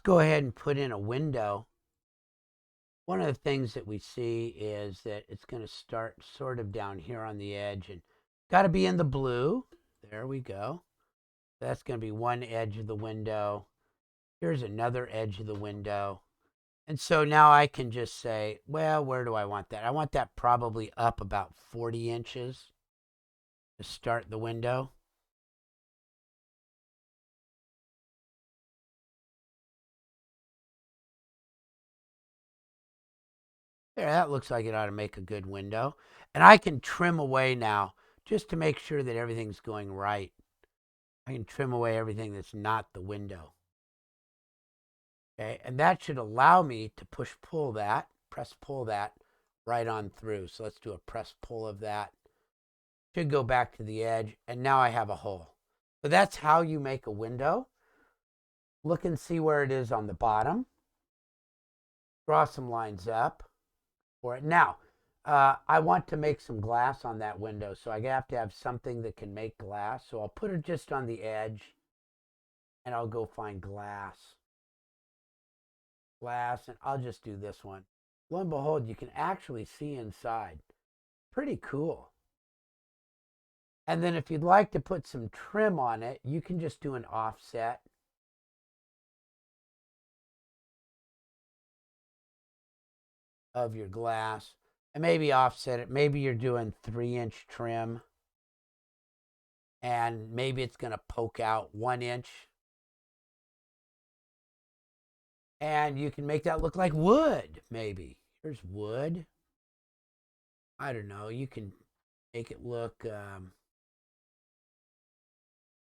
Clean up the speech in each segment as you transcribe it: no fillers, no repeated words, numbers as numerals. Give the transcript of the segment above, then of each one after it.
go ahead and put in a window. One of the things that we see is that it's going to start sort of down here on the edge and got to be in the blue. There we go. That's going to be one edge of the window. Here's another edge of the window. And so now I can just say, well, where do I want that? I want that probably up about 40 inches to start the window. There, that looks like it ought to make a good window. And I can trim away now just to make sure that everything's going right. I can trim away everything that's not the window. Okay, and that should allow me to press pull that right on through. So let's do a press pull of that. Should go back to the edge, and now I have a hole. So that's how you make a window. Look and see where it is on the bottom. Draw some lines up for it. Now, I want to make some glass on that window, so I have to have something that can make glass. So I'll put it just on the edge, and I'll go find glass. And I'll just do this one. Lo and behold, you can actually see inside. Pretty cool. And then if you'd like to put some trim on it, you can just do an offset. Of your glass, and maybe offset it. Maybe you're doing 3-inch trim, and maybe it's going to poke out 1 inch. And you can make that look like wood, maybe. Here's wood. I don't know. You can make it look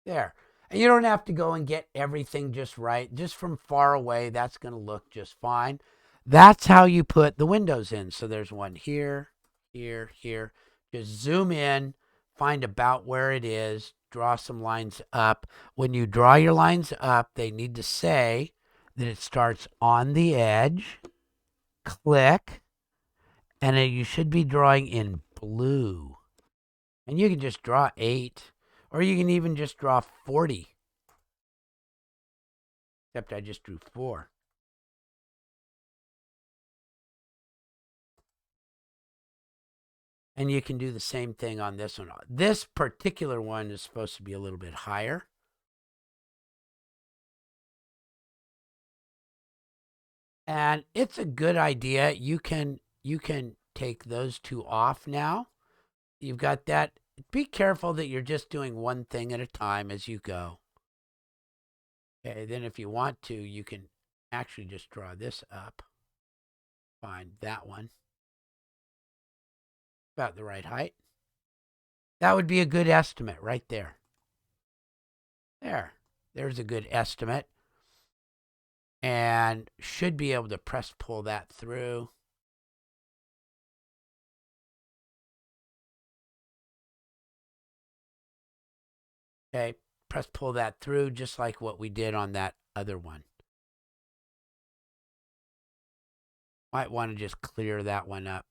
there. And you don't have to go and get everything just right. Just from far away, that's going to look just fine. That's how you put the windows in. So there's one here, here, here. Just zoom in, find about where it is, draw some lines up. When you draw your lines up, they need to say that it starts on the edge. Click. And you should be drawing in blue. And you can just draw 8. Or you can even just draw 40. Except I just drew 4. And you can do the same thing on this one. This particular one is supposed to be a little bit higher. And it's a good idea. You can take those two off now. You've got that. Be careful that you're just doing one thing at a time as you go. Okay, then if you want to, you can actually just draw this up. Find that one. About the right height. That would be a good estimate right there. There's a good estimate. And should be able to press pull that through. Okay, press pull that through just like what we did on that other one. Might want to just clear that one up.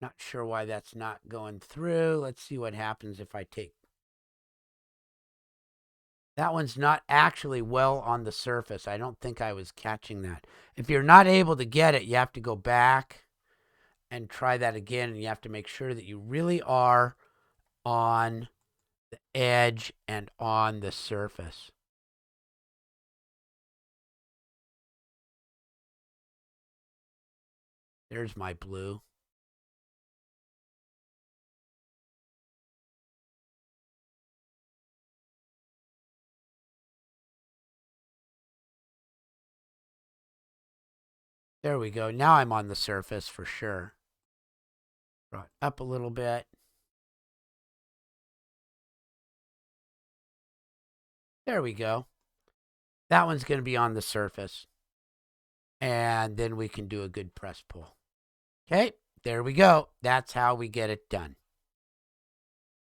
Not sure why that's not going through. Let's see what happens if I take. That one's not actually well on the surface. I don't think I was catching that. If you're not able to get it, you have to go back and try that again. And you have to make sure that you really are on the edge and on the surface. There's my blue. There we go. Now I'm on the surface for sure. Draw it up a little bit. There we go. That one's going to be on the surface. And then we can do a good press pull. Okay, there we go. That's how we get it done.